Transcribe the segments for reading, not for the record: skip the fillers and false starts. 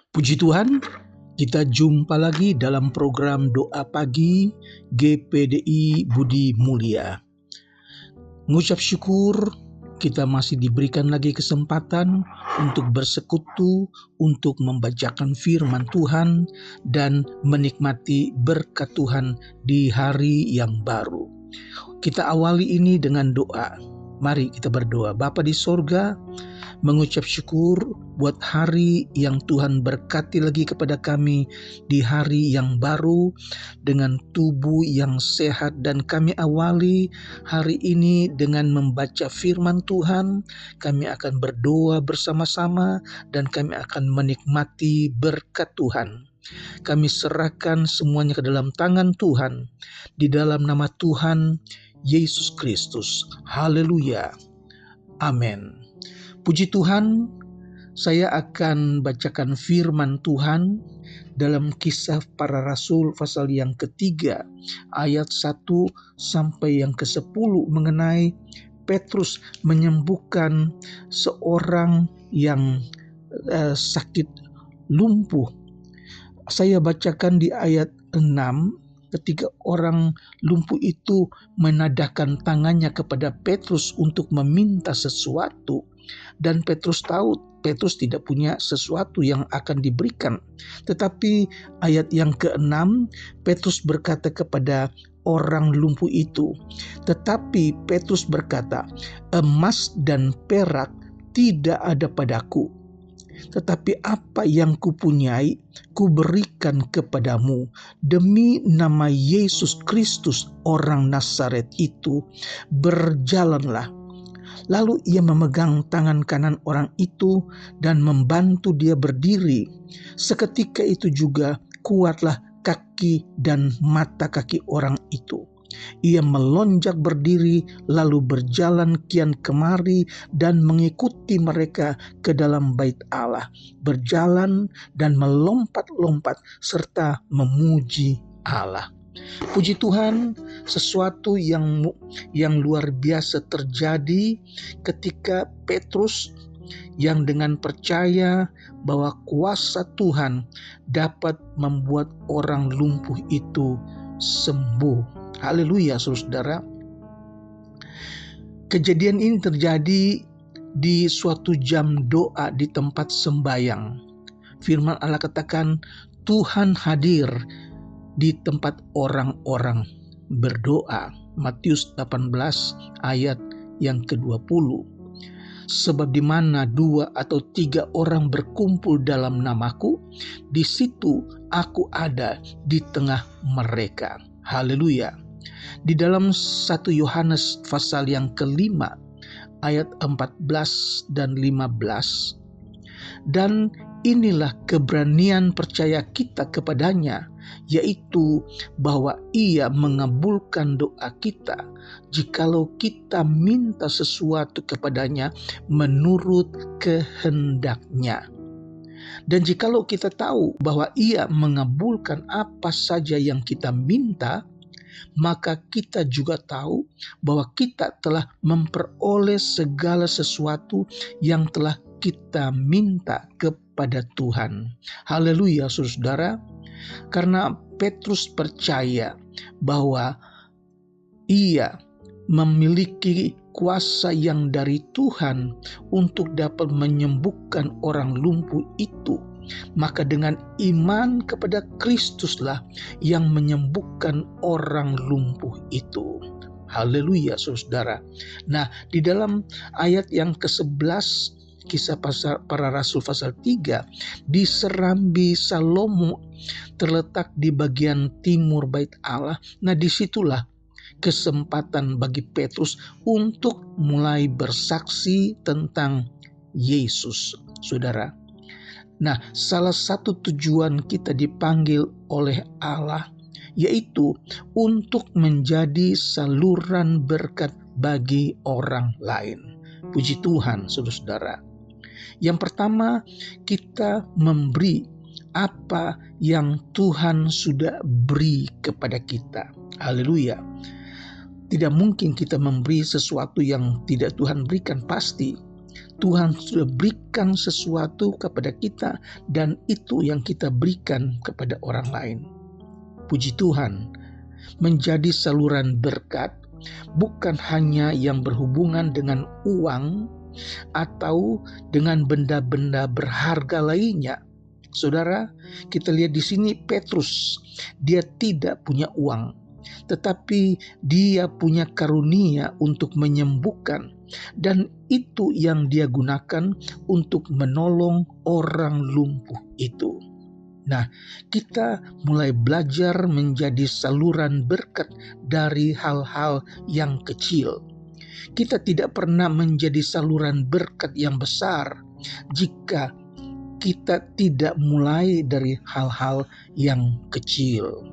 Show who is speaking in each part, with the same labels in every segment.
Speaker 1: Puji Tuhan, kita jumpa lagi dalam program Doa Pagi GPDI Budi Mulia. Mengucap syukur, kita masih diberikan lagi kesempatan untuk bersekutu, untuk membacakan firman Tuhan, dan menikmati berkat Tuhan di hari yang baru. Kita awali ini dengan doa. Mari kita berdoa. Bapa di sorga, mengucap syukur buat hari yang Tuhan berkati lagi kepada kami di hari yang baru dengan tubuh yang sehat, dan kami awali hari ini dengan membaca firman Tuhan. Kami akan berdoa bersama-sama dan kami akan menikmati berkat Tuhan. Kami serahkan semuanya ke dalam tangan Tuhan, di dalam nama Tuhan Yesus Kristus. Haleluya. Amin. Puji Tuhan, saya akan bacakan firman Tuhan dalam Kisah Para Rasul pasal yang ketiga ayat 1 sampai yang ke-10 mengenai Petrus menyembuhkan seorang yang sakit lumpuh. Saya bacakan di ayat 6. Ketika orang lumpuh itu menadahkan tangannya kepada Petrus untuk meminta sesuatu, dan Petrus tahu Petrus tidak punya sesuatu yang akan diberikan. Tetapi ayat yang ke-6, Petrus berkata kepada orang lumpuh itu, tetapi Petrus berkata, emas dan perak tidak ada padaku, tetapi apa yang kupunyai kuberikan kepadamu. Demi nama Yesus Kristus orang Nazaret itu, berjalanlah. Lalu ia memegang tangan kanan orang itu dan membantu dia berdiri. Seketika itu juga kuatlah kaki dan mata kaki orang itu. Ia melonjak berdiri, lalu berjalan kian kemari dan mengikuti mereka ke dalam bait Allah, berjalan dan melompat-lompat serta memuji Allah. Puji Tuhan, sesuatu yang luar biasa terjadi ketika Petrus yang dengan percaya bahwa kuasa Tuhan dapat membuat orang lumpuh itu sembuh. Haleluya, saudara. Kejadian ini terjadi di suatu jam doa di tempat sembayang. Firman Allah katakan, Tuhan hadir di tempat orang-orang berdoa. Matius 18 ayat yang ke-20. Sebab di mana 2 atau 3 orang berkumpul dalam namaku, di situ aku ada di tengah mereka. Haleluya. Di dalam 1 Yohanes pasal yang ke-5 ayat 14 dan 15. Dan inilah keberanian percaya kita kepadanya, yaitu bahwa ia mengabulkan doa kita jikalau kita minta sesuatu kepadanya menurut kehendaknya. Dan jikalau kita tahu bahwa ia mengabulkan apa saja yang kita minta, maka kita juga tahu bahwa kita telah memperoleh segala sesuatu yang telah kita minta kepada Tuhan. Haleluya, saudara. Karena Petrus percaya bahwa ia memiliki kuasa yang dari Tuhan untuk dapat menyembuhkan orang lumpuh itu, maka dengan iman kepada Kristuslah yang menyembuhkan orang lumpuh itu. Haleluya, saudara. Nah, di dalam ayat yang ke-11 Kisah Para Rasul pasal 3, di Serambi Salomo terletak di bagian timur bait Allah. Nah, disitulah kesempatan bagi Petrus untuk mulai bersaksi tentang Yesus, saudara. Nah, salah satu tujuan kita dipanggil oleh Allah yaitu untuk menjadi saluran berkat bagi orang lain. Puji Tuhan, saudara. Yang pertama, kita memberi apa yang Tuhan sudah beri kepada kita. Haleluya. Tidak mungkin kita memberi sesuatu yang tidak Tuhan berikan, pasti. Tuhan sudah berikan sesuatu kepada kita dan itu yang kita berikan kepada orang lain. Puji Tuhan, menjadi saluran berkat bukan hanya yang berhubungan dengan uang atau dengan benda-benda berharga lainnya. Saudara, kita lihat di sini Petrus, dia tidak punya uang, tetapi dia punya karunia untuk menyembuhkan, dan itu yang dia gunakan untuk menolong orang lumpuh itu. Nah, kita mulai belajar menjadi saluran berkat dari hal-hal yang kecil. Kita tidak pernah menjadi saluran berkat yang besar jika kita tidak mulai dari hal-hal yang kecil.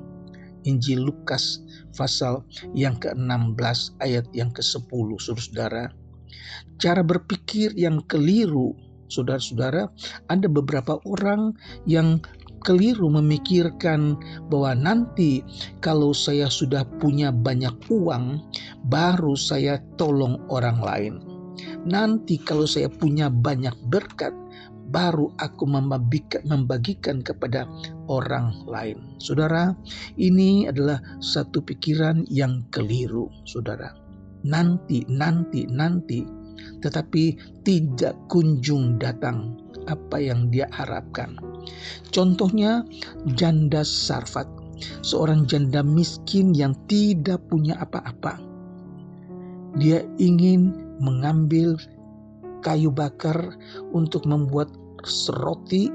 Speaker 1: Injil Lukas pasal yang ke-16 ayat yang ke-10, saudara-saudara. Cara berpikir yang keliru, saudara-saudara, ada beberapa orang yang keliru memikirkan bahwa nanti kalau saya sudah punya banyak uang, baru saya tolong orang lain. Nanti kalau saya punya banyak berkat, baru aku membagikan kepada orang lain. Saudara, ini adalah satu pikiran yang keliru, saudara. Nanti, tetapi tidak kunjung datang apa yang dia harapkan. Contohnya janda Sarfat, seorang janda miskin yang tidak punya apa-apa. Dia ingin mengambil kayu bakar untuk membuat roti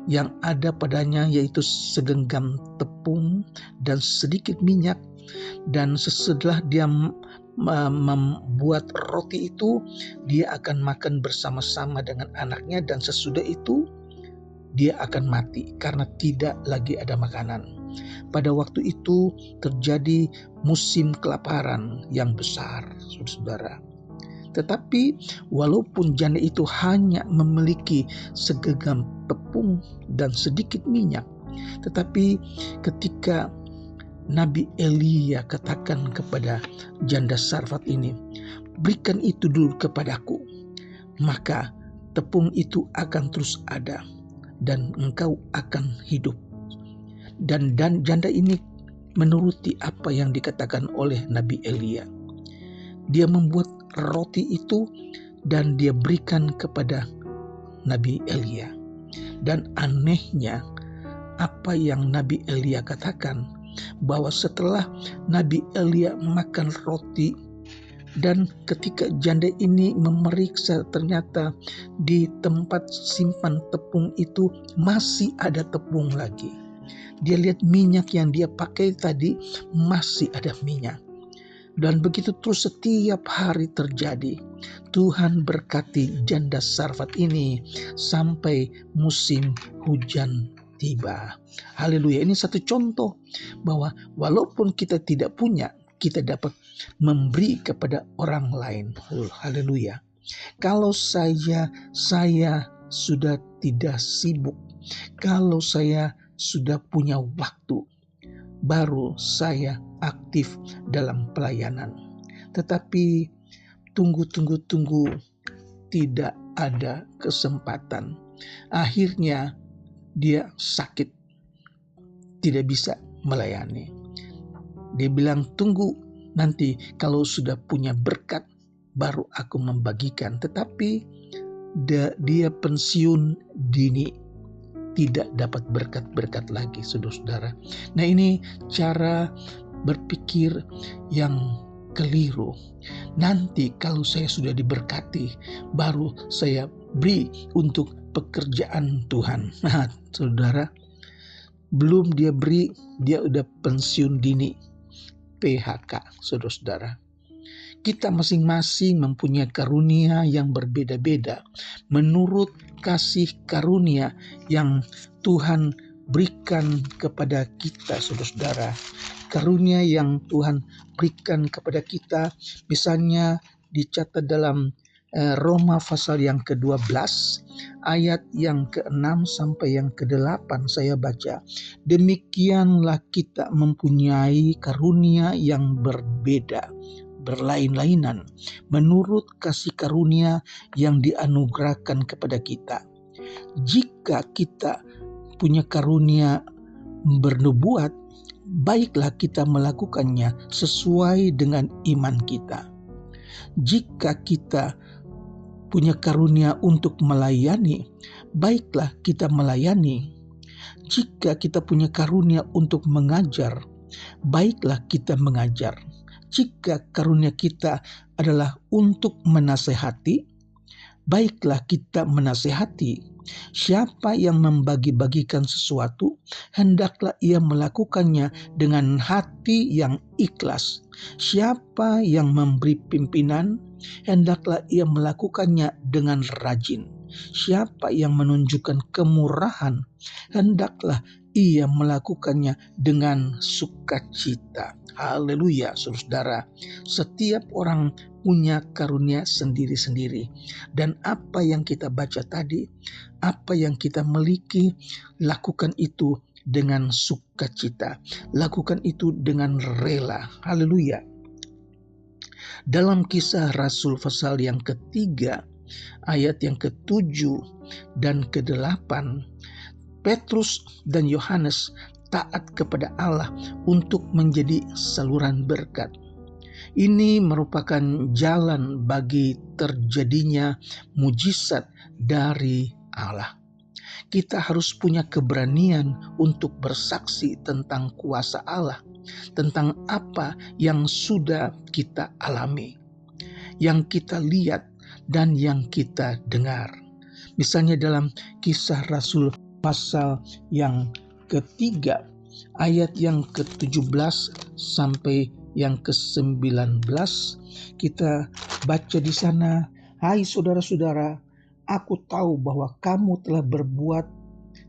Speaker 1: yang ada padanya, yaitu segenggam tepung dan sedikit minyak. Dan setelah dia membuat roti itu, dia akan makan bersama-sama dengan anaknya, dan sesudah itu dia akan mati karena tidak lagi ada makanan. Pada waktu itu terjadi musim kelaparan yang besar, saudara. Tetapi walaupun janda itu hanya memiliki segenggam tepung dan sedikit minyak, tetapi ketika Nabi Elia katakan kepada janda Sarfat ini, berikan itu dulu kepadaku, maka tepung itu akan terus ada dan engkau akan hidup. Dan janda ini menuruti apa yang dikatakan oleh Nabi Elia. Dia membuat roti itu dan dia berikan kepada Nabi Elia. Dan anehnya apa yang Nabi Elia katakan, bahwa setelah Nabi Elia makan roti, dan ketika janda ini memeriksa, ternyata di tempat simpan tepung itu masih ada tepung lagi. Dia lihat minyak yang dia pakai tadi masih ada minyak. Dan begitu terus setiap hari terjadi. Tuhan berkati janda Sarfat ini sampai musim hujan tiba. Haleluya. Ini satu contoh bahwa walaupun kita tidak punya, kita dapat memberi kepada orang lain. Haleluya. Kalau saya sudah tidak sibuk, kalau saya sudah punya waktu, baru saya aktif dalam pelayanan. Tetapi tunggu, tidak ada kesempatan. Akhirnya dia sakit, tidak bisa melayani. Dia bilang, tunggu, nanti kalau sudah punya berkat baru aku membagikan. Tetapi dia pensiun dini, tidak dapat berkat-berkat lagi, saudara-saudara. Nah, ini cara berpikir yang keliru. Nanti kalau saya sudah diberkati, baru saya beri untuk pekerjaan Tuhan. Nah, saudara, belum dia beri, dia udah pensiun dini, PHK, saudara-saudara. Kita masing-masing mempunyai karunia yang berbeda-beda menurut kasih karunia yang Tuhan berikan kepada kita, saudara-saudara. Karunia yang Tuhan berikan kepada kita, misalnya dicatat dalam Roma pasal yang ke-12 ayat yang ke-6 sampai yang ke-8, saya baca. Demikianlah kita mempunyai karunia yang berbeda berlain-lainan menurut kasih karunia yang dianugerahkan kepada kita. Jika kita punya karunia bernubuat, baiklah kita melakukannya sesuai dengan iman kita. Jika kita punya karunia untuk melayani, baiklah kita melayani. Jika kita punya karunia untuk mengajar, baiklah kita mengajar. Jika karunia kita adalah untuk menasehati, baiklah kita menasehati. Siapa yang membagi-bagikan sesuatu, hendaklah ia melakukannya dengan hati yang ikhlas. Siapa yang memberi pimpinan, hendaklah ia melakukannya dengan rajin. Siapa yang menunjukkan kemurahan, hendaklah ia melakukannya dengan sukacita. Haleluya, saudara. Setiap orang punya karunia sendiri-sendiri. Dan apa yang kita baca tadi, apa yang kita miliki, lakukan itu dengan sukacita. Lakukan itu dengan rela. Haleluya. Dalam Kisah Rasul pasal yang ketiga, ayat yang ke-7 dan ke-8, Petrus dan Yohanes taat kepada Allah untuk menjadi saluran berkat. Ini merupakan jalan bagi terjadinya mujizat dari Allah. Kita harus punya keberanian untuk bersaksi tentang kuasa Allah, tentang apa yang sudah kita alami, yang kita lihat dan yang kita dengar. Misalnya dalam Kisah Rasul pasal yang ketiga, ayat yang ke-17 sampai yang ke-19, kita baca di sana, "Hai saudara-saudara, aku tahu bahwa kamu telah berbuat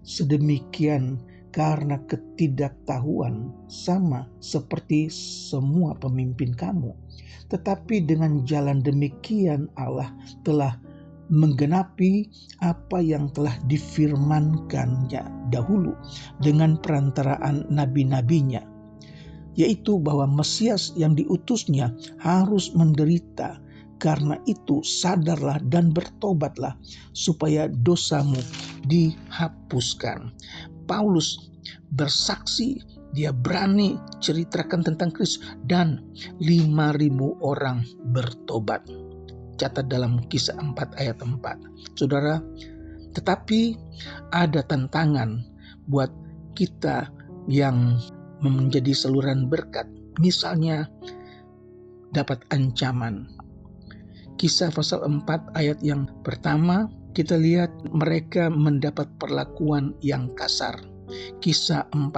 Speaker 1: sedemikian karena ketidaktahuan, sama seperti semua pemimpin kamu. Tetapi dengan jalan demikian Allah telah menggenapi apa yang telah difirmankannya dahulu dengan perantaraan nabi-nabinya, yaitu bahwa Mesias yang diutusnya harus menderita. Karena itu sadarlah dan bertobatlah supaya dosamu dihapuskan." Paulus bersaksi, dia berani ceritakan tentang Kristus, dan 5.000 orang bertobat. Catat dalam Kisah 4 ayat 4. Saudara, tetapi ada tantangan buat kita yang menjadi saluran berkat. Misalnya dapat ancaman. Kisah pasal 4 ayat yang pertama, kita lihat mereka mendapat perlakuan yang kasar. Kisah 4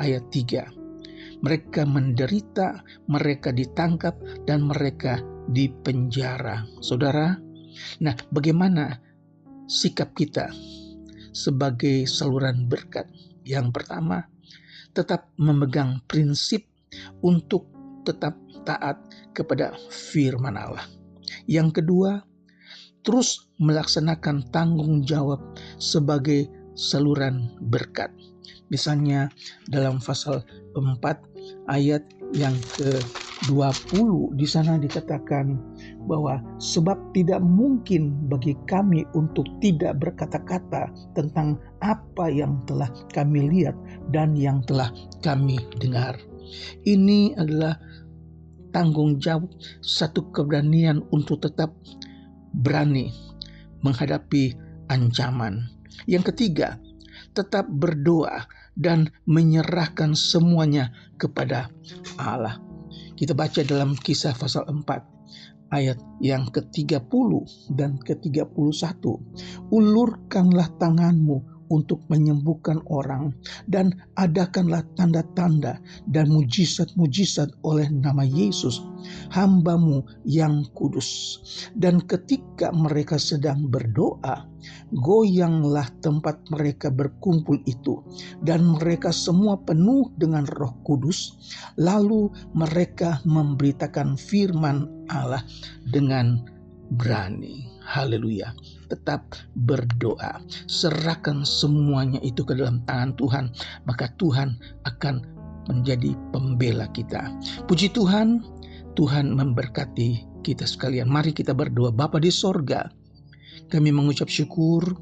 Speaker 1: ayat 3. Mereka menderita, mereka ditangkap, dan mereka dipenjara. Saudara, nah bagaimana sikap kita sebagai saluran berkat? Yang pertama, tetap memegang prinsip untuk tetap taat kepada firman Allah. Yang kedua, terus melaksanakan tanggung jawab sebagai saluran berkat. Misalnya dalam pasal 4 ayat yang ke-20, di sana dikatakan bahwa sebab tidak mungkin bagi kami untuk tidak berkata-kata tentang apa yang telah kami lihat dan yang telah kami dengar. Ini adalah tanggung jawab, satu keberanian untuk tetap berani menghadapi ancaman. Yang ketiga, tetap berdoa dan menyerahkan semuanya kepada Allah. Kita baca dalam Kisah pasal 4 ayat yang ke-30 dan ke-31. "Ulurkanlah tanganmu untuk menyembuhkan orang, dan adakanlah tanda-tanda dan mujizat-mujizat oleh nama Yesus, hamba-Mu yang kudus. Dan ketika mereka sedang berdoa, goyanglah tempat mereka berkumpul itu, dan mereka semua penuh dengan Roh Kudus. Lalu mereka memberitakan firman Allah dengan berani." Haleluya. Tetap berdoa. Serahkan semuanya itu ke dalam tangan Tuhan. Maka Tuhan akan menjadi pembela kita. Puji Tuhan, Tuhan memberkati kita sekalian. Mari kita berdoa. Bapa di sorga, kami mengucap syukur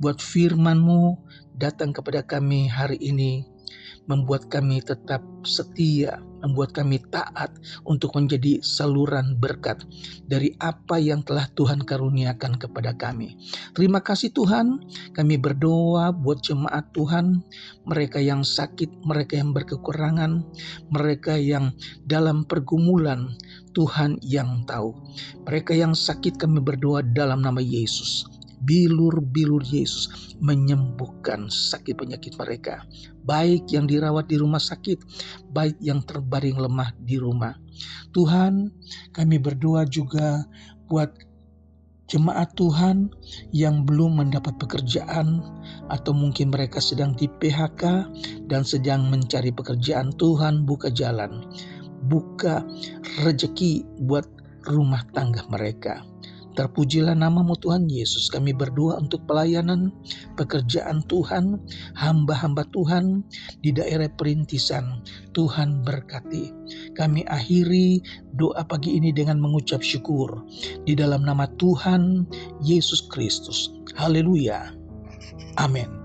Speaker 1: buat firman-Mu datang kepada kami hari ini, membuat kami tetap setia, membuat kami taat untuk menjadi saluran berkat dari apa yang telah Tuhan karuniakan kepada kami. Terima kasih Tuhan, kami berdoa buat jemaat Tuhan, mereka yang sakit, mereka yang berkekurangan, mereka yang dalam pergumulan, Tuhan yang tahu. Mereka yang sakit kami berdoa dalam nama Yesus. Bilur-bilur Yesus menyembuhkan sakit penyakit mereka, baik yang dirawat di rumah sakit, baik yang terbaring lemah di rumah. Tuhan, kami berdoa juga buat jemaat Tuhan yang belum mendapat pekerjaan, atau mungkin mereka sedang di PHK dan sedang mencari pekerjaan. Tuhan, buka jalan, buka rezeki buat rumah tangga mereka. Terpujilah nama-Mu Tuhan Yesus. Kami berdoa untuk pelayanan pekerjaan Tuhan, hamba-hamba Tuhan di daerah perintisan. Tuhan berkati. Kami akhiri doa pagi ini dengan mengucap syukur di dalam nama Tuhan Yesus Kristus. Haleluya. Amin.